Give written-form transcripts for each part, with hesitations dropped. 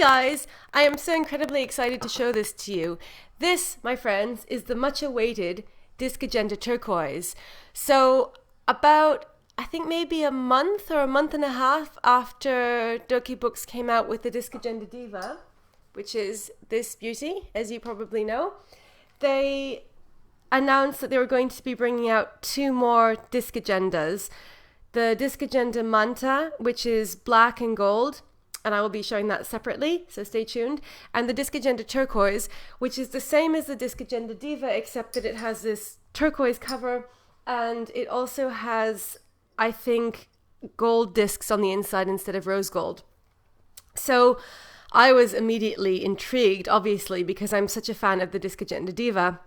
guys, I am so incredibly excited to show this to you. This, my friends, is the much awaited Discagenda Turquoise. So about, I think maybe a month or a month and a half after Doki Books came out with the Discagenda Diva, which is this beauty, as you probably know, they announced that they were going to be bringing out 2 more Discagendas. The Discagenda Manta, which is black and gold, and I will be showing that separately, so stay tuned. And the Discagenda Turquoise, which is the same as the Discagenda Diva, except that it has this turquoise cover, and it also has, I think, gold discs on the inside instead of rose gold. So I was immediately intrigued, obviously, because I'm such a fan of the Discagenda Diva.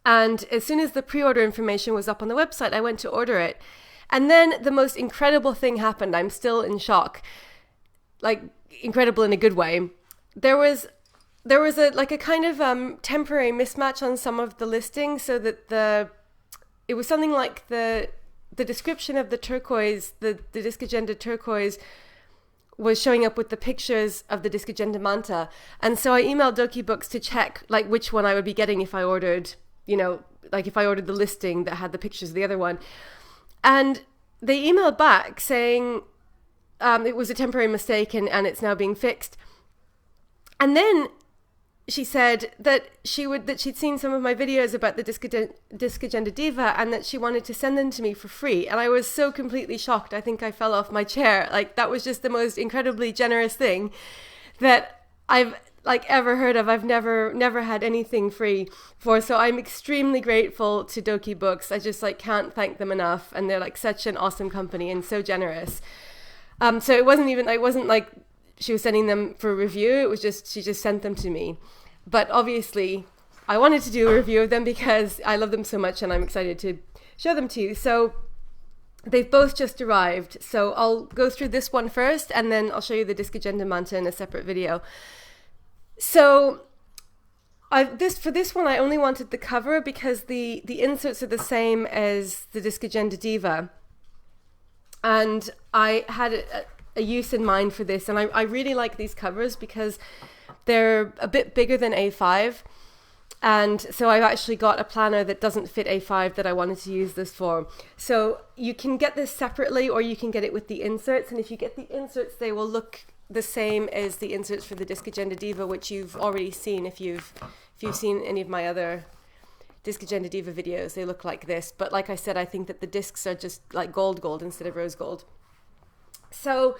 And as soon as the pre-order information was up on the website, I went to order it. And then the most incredible thing happened. I'm still in shock. Like, incredible in a good way. There was a kind of temporary mismatch on some of the listings, so that it was something like the description of the turquoise, the Discagenda Turquoise, was showing up with the pictures of the Discagenda Manta. And so I emailed Doki Books to check like which one I would be getting if I ordered, if I ordered the listing that had the pictures of the other one. And they emailed back saying it was a temporary mistake and it's now being fixed. And then she said that she'd seen some of my videos about the Discagenda Diva and that she wanted to send them to me for free. And I was so completely shocked. I think I fell off my chair. Like, that was just the most incredibly generous thing that I've ever heard of. I've never had anything free for. So I'm extremely grateful to Doki Books. I just can't thank them enough. And they're such an awesome company and so generous. So it wasn't like she was sending them for a review. It was just, she just sent them to me. But obviously I wanted to do a review of them because I love them so much and I'm excited to show them to you. So they've both just arrived. So I'll go through this one first and then I'll show you the Discagenda Manta in a separate video. So for this one, I only wanted the cover because the inserts are the same as the Discagenda Diva. And I had a use in mind for this. And I really like these covers because they're a bit bigger than A5. And so I've actually got a planner that doesn't fit A5 that I wanted to use this for. So you can get this separately or you can get it with the inserts. And if you get the inserts, they will look the same as the inserts for the Discagenda Diva, which you've already seen if you've seen any of my other Discagenda Diva videos. They look like this, but like I said, I think that the discs are just like gold instead of rose gold. So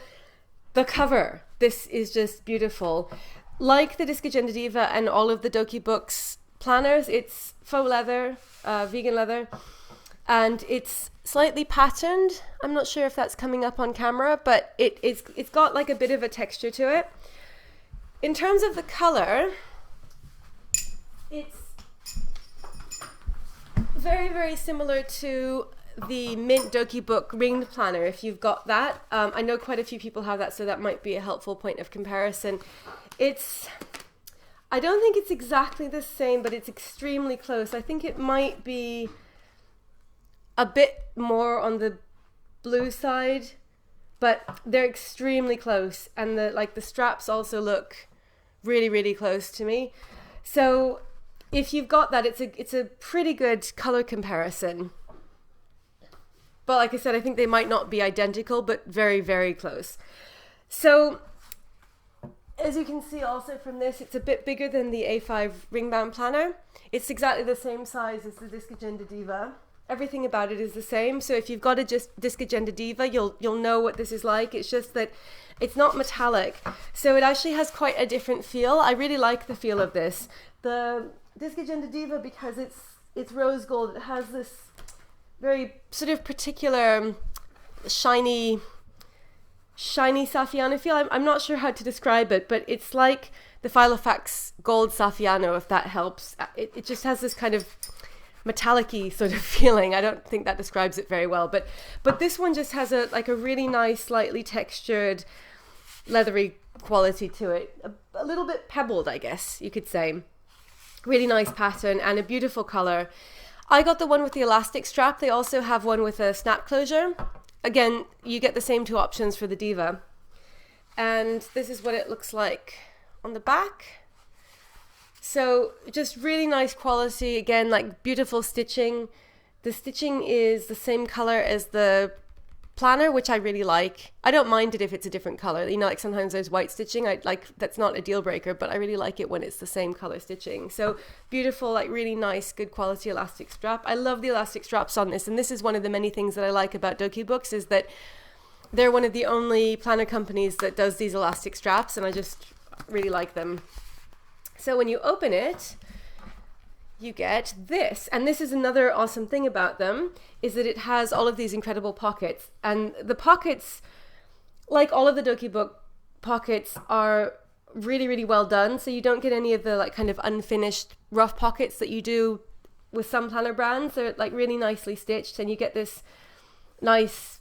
the cover, this is just beautiful. Like the Discagenda Diva and all of the Doki Books planners, it's faux leather, vegan leather, and it's slightly patterned. I'm not sure if that's coming up on camera, but it's got like a bit of a texture to it. In terms of the color, it's very, very similar to the Mint Doki Book ringed planner, if you've got that. I know quite a few people have that, so that might be a helpful point of comparison. I don't think it's exactly the same, but it's extremely close. I think it might be a bit more on the blue side, but they're extremely close. And the straps also look really, really close to me. So if you've got that, it's a pretty good color comparison. But like I said, I think they might not be identical, but very, very close. So as you can see also from this, it's a bit bigger than the A5 ring-bound planner. It's exactly the same size as the Discagenda Diva. Everything about it is the same. So if you've got a Discagenda Diva, you'll know what this is like. It's just that it's not metallic. So it actually has quite a different feel. I really like the feel of this. The Discagenda Diva, because it's rose gold, it has this very sort of particular shiny Saffiano feel. I'm not sure how to describe it, but it's like the Filofax gold Saffiano, if that helps. It just has this kind of metallic-y sort of feeling. I don't think that describes it very well, but this one just has a really nice, slightly textured, leathery quality to it. A little bit pebbled, I guess you could say. Really nice pattern and a beautiful color. I got the one with the elastic strap. They also have one with a snap closure. Again, you get the same 2 options for the Diva. And this is what it looks like on the back. So just really nice quality. Again, like beautiful stitching. The stitching is the same color as the planner, which I really like. I don't mind it if it's a different color. You know, like sometimes there's white stitching. I like, that's not a deal breaker, but I really like it when it's the same color stitching. So beautiful, like really nice, good quality elastic strap. I love the elastic straps on this, and this is one of the many things that I like about Doki Books, is that they're one of the only planner companies that does these elastic straps, and I just really like them. So when you open it, you get this. And this is another awesome thing about them, is that it has all of these incredible pockets. And the pockets, like all of the Doki Book pockets, are really, really well done. So you don't get any of the like kind of unfinished rough pockets that you do with some planner brands. They're like really nicely stitched, and you get this nice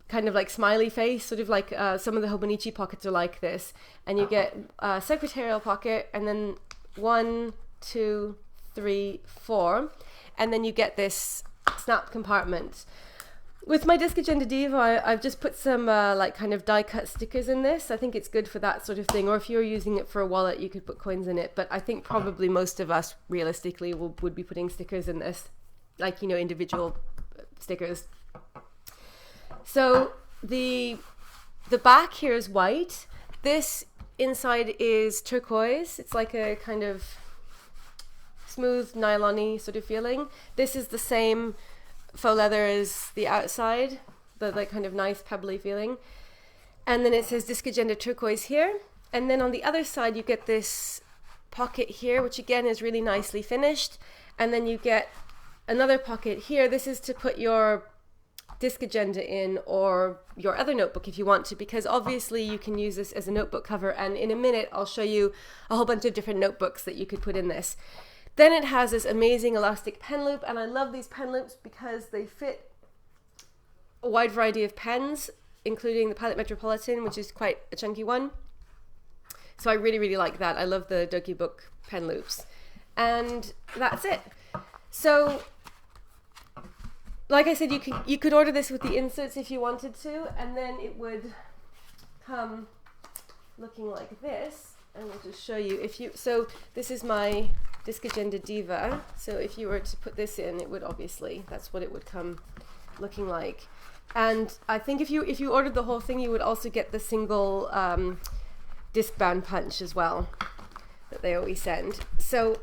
kind of like smiley face, sort of like some of the Hobonichi pockets are like this. And you get a secretarial pocket, and then 1, 2, 3, 4, and then you get this snap compartment. With my Discagenda Diva, I've just put some like kind of die cut stickers in this. I think it's good for that sort of thing, or if you're using it for a wallet, you could put coins in it, but I think probably most of us realistically would be putting stickers in this, like, you know, individual stickers. So the back here is white. This inside is turquoise. It's like a kind of smooth nylon-y sort of feeling. This is the same faux leather as the outside, the like kind of nice pebbly feeling. And then it says Discagenda Turquoise here. And then on the other side you get this pocket here, which again is really nicely finished. And then you get another pocket here. This is to put your Discagenda in, or your other notebook if you want to, because obviously you can use this as a notebook cover, and in a minute I'll show you a whole bunch of different notebooks that you could put in this. Then it has this amazing elastic pen loop, and I love these pen loops because they fit a wide variety of pens, including the Pilot Metropolitan, which is quite a chunky one. So I really, really like that. I love the Doki Book pen loops. And that's it. So like I said, you could order this with the inserts if you wanted to, and then it would come looking like this. And we'll just show you. So this is my Discagenda Diva. So if you were to put this in, it would obviously, that's what it would come looking like. And I think if you ordered the whole thing, you would also get the single disc bound punch as well that they always send. So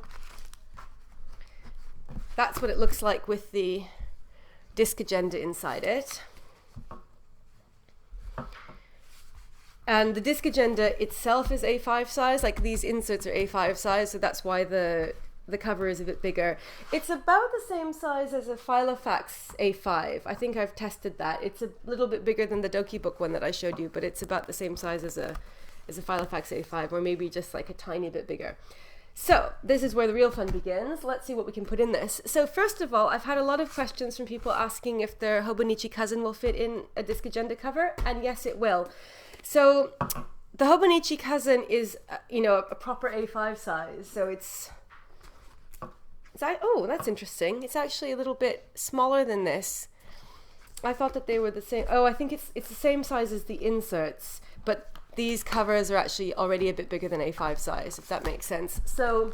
that's what it looks like with the Discagenda inside it. And the Discagenda itself is A5 size, like these inserts are A5 size, so that's why the cover is a bit bigger. It's about the same size as a Filofax A5. I think I've tested that. It's a little bit bigger than the Doki Book one that I showed you, but it's about the same size as a Filofax A5, or maybe just like a tiny bit bigger. So this is where the real fun begins. Let's see what we can put in this. So first of all, I've had a lot of questions from people asking if their Hobonichi cousin will fit in a Discagenda cover, and yes, it will. So the Hobonichi cousin is, you know, a proper A5 size. So oh, that's interesting. It's actually a little bit smaller than this. I thought that they were the same. Oh, I think it's the same size as the inserts, but these covers are actually already a bit bigger than A5 size, if that makes sense. So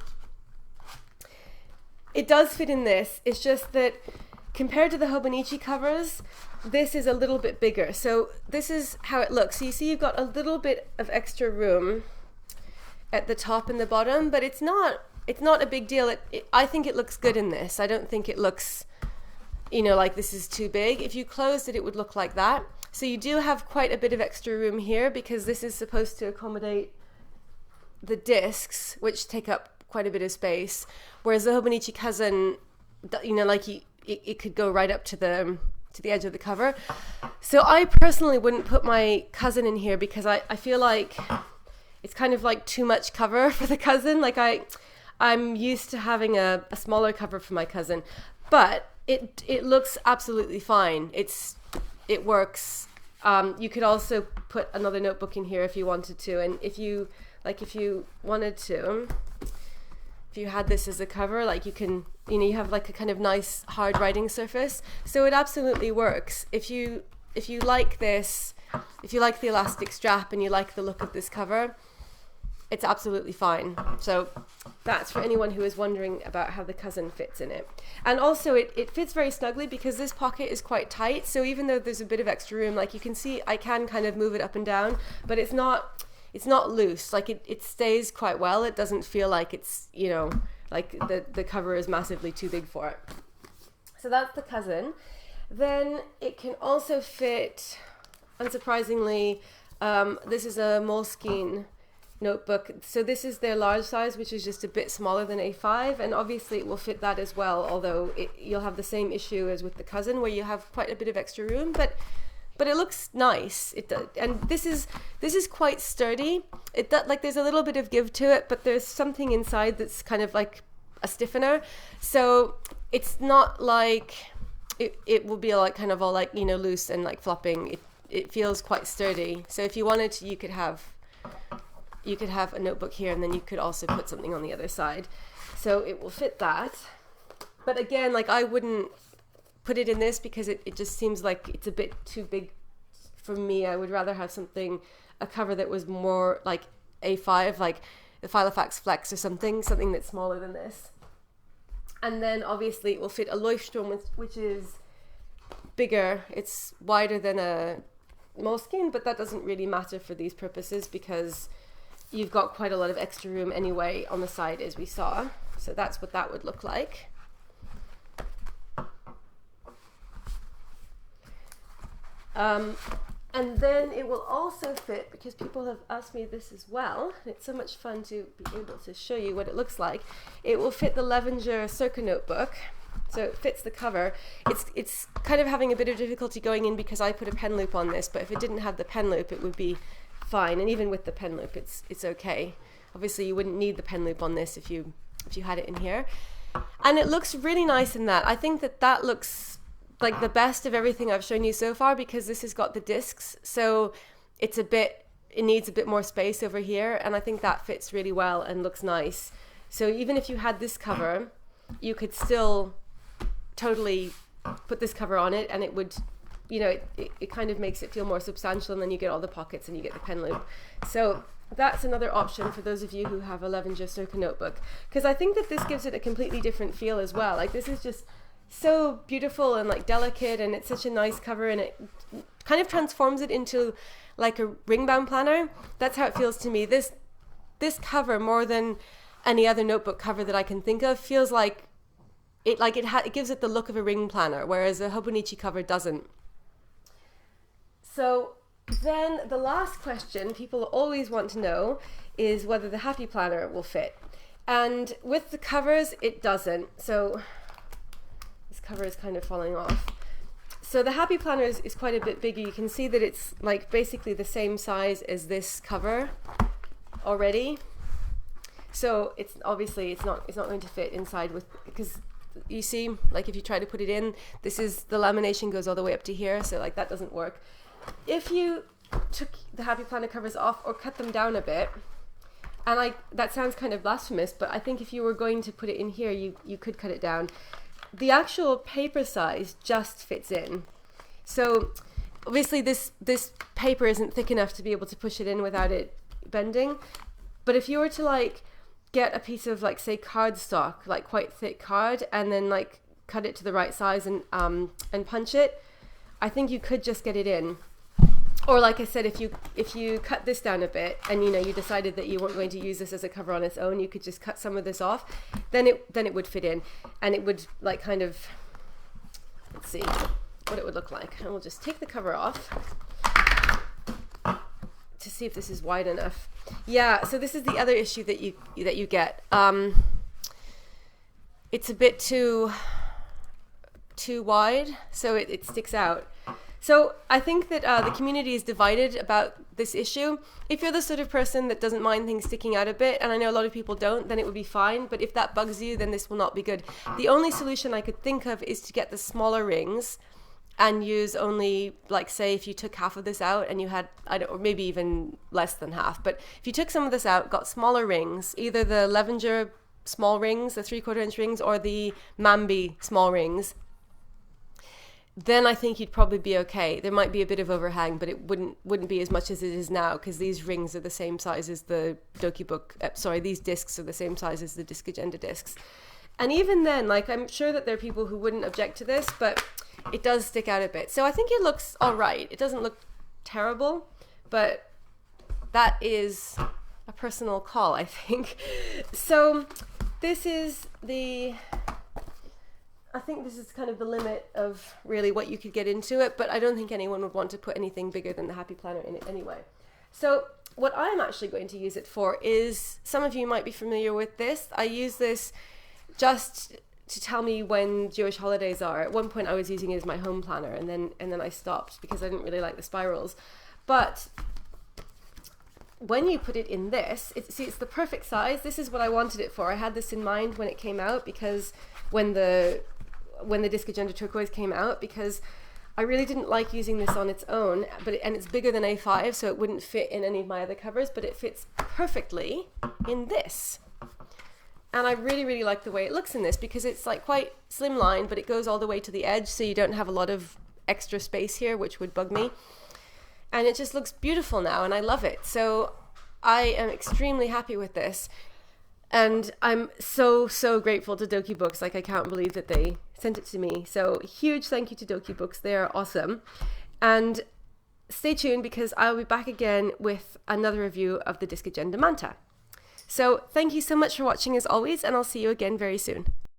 it does fit in this. It's just that compared to the Hobonichi covers, this is a little bit bigger. So this is how it looks. So you see you've got a little bit of extra room at the top and the bottom, but it's not a big deal. I think it looks good in this. I don't think it looks, you know, like this is too big. If you closed it, it would look like that. So you do have quite a bit of extra room here, because this is supposed to accommodate the discs, which take up quite a bit of space. Whereas the Hobonichi cousin, you know, like it could go right up to the edge of the cover. So I personally wouldn't put my cousin in here, because I feel like it's kind of like too much cover for the cousin. Like I'm used to having a smaller cover for my cousin, but it looks absolutely fine. It works. You could also put another notebook in here if you wanted to, and if you wanted to, if you had this as a cover, like you can, you know, you have like a kind of nice hard writing surface, so it absolutely works. If you like this, if you like the elastic strap and you like the look of this cover, it's absolutely fine. So that's for anyone who is wondering about how the cousin fits in it. And also it fits very snugly because this pocket is quite tight. So even though there's a bit of extra room, like you can see, I can kind of move it up and down, but it's not loose. Like it stays quite well. It doesn't feel like it's, you know, like the cover is massively too big for it. So that's the cousin. Then it can also fit, unsurprisingly, this is a Moleskine notebook. So this is their large size, which is just a bit smaller than A5, and obviously it will fit that as well, although you'll have the same issue as with the cousin where you have quite a bit of extra room, but it looks nice. And this is quite sturdy. Like there's a little bit of give to it, but there's something inside that's kind of like a stiffener. So it's not like it will be like kind of all like, you know, loose and like flopping. It feels quite sturdy. So if you wanted to, you could have a notebook here, and then you could also put something on the other side. So it will fit that. But again, like I wouldn't put it in this because it just seems like it's a bit too big for me. I would rather have a cover that was more like A5, like the Filofax Flex or something that's smaller than this. And then obviously it will fit a Leuchtturm, which is bigger. It's wider than a Moleskine, but that doesn't really matter for these purposes because you've got quite a lot of extra room anyway on the side, as we saw. So that's what that would look like. And then it will also fit, because people have asked me this as well, and it's so much fun to be able to show you what it looks like. It will fit the Levenger Circa notebook, so it fits the cover. It's kind of having a bit of difficulty going in because I put a pen loop on this, but if it didn't have the pen loop, it would be fine. And even with the pen loop, it's okay. Obviously, you wouldn't need the pen loop on this if you had it in here. And it looks really nice in that. I think that looks like the best of everything I've shown you so far, because this has got the discs, so it needs a bit more space over here, and I think that fits really well and looks nice. So even if you had this cover, you could still totally put this cover on it, and it would, you know, it kind of makes it feel more substantial, and then you get all the pockets and you get the pen loop. So that's another option for those of you who have a Levenger Circa notebook, because I think that this gives it a completely different feel as well. Like this is just so beautiful and like delicate, and it's such a nice cover, and it kind of transforms it into like a ring bound planner. That's how it feels to me. This cover, more than any other notebook cover that I can think of, feels like it gives it the look of a ring planner, whereas a Hobonichi cover doesn't. So then the last question people always want to know is whether the Happy Planner will fit. And with the covers, it doesn't. So this cover is kind of falling off. So the Happy Planner is quite a bit bigger. You can see that it's like basically the same size as this cover already. So it's obviously it's not going to fit inside because you see, like if you try to put it in, the lamination goes all the way up to here, so like that doesn't work. If you took the Happy Planner covers off or cut them down a bit, and that sounds kind of blasphemous, but I think if you were going to put it in here, you could cut it down. The actual paper size just fits in. So obviously this paper isn't thick enough to be able to push it in without it bending. But if you were to like get a piece of like say cardstock, like quite thick card, and then like cut it to the right size and punch it, I think you could just get it in. Or like I said, if you cut this down a bit and you decided that you weren't going to use this as a cover on its own, you could just cut some of this off, then it would fit in, and it would like kind of, let's see what it would look like. And we'll just take the cover off to see if this is wide enough. Yeah, so this is the other issue that you get. It's a bit too wide, so it sticks out. So I think that the community is divided about this issue. If you're the sort of person that doesn't mind things sticking out a bit, and I know a lot of people don't, then it would be fine. But if that bugs you, then this will not be good. The only solution I could think of is to get the smaller rings and use only, like say if you took half of this out and you had, or maybe even less than half, but if you took some of this out, got smaller rings, either the Levenger small rings, the 3/4 inch rings, or the Mambi small rings, then I think you'd probably be okay. There might be a bit of overhang, but it wouldn't be as much as it is now, because these rings are the same size as the Doki book. These discs are the same size as the Discagenda discs. And even then, like, I'm sure that there are people who wouldn't object to this, but it does stick out a bit. So I think it looks all right. It doesn't look terrible, but that is a personal call, I think. So this is I think this is kind of the limit of really what you could get into it, but I don't think anyone would want to put anything bigger than the Happy Planner in it anyway. So what I'm actually going to use it for is, some of you might be familiar with this. I use this just to tell me when Jewish holidays are. At one point I was using it as my home planner, and then I stopped because I didn't really like the spirals. But when you put it in this, it's the perfect size. This is what I wanted it for. I had this in mind when it came out, because when the Discagenda Turquoise came out, because I really didn't like using this on its own, and it's bigger than A5, so it wouldn't fit in any of my other covers, but it fits perfectly in this. And I really, really like the way it looks in this, because it's like quite slimline, but it goes all the way to the edge, so you don't have a lot of extra space here, which would bug me. And it just looks beautiful now, and I love it. So I am extremely happy with this. And I'm so, so grateful to Doki Books. Like, I can't believe that they sent it to me. So huge thank you to Doki Books. They are awesome. And stay tuned, because I'll be back again with another review of the Discagenda Manta. So thank you so much for watching as always, and I'll see you again very soon.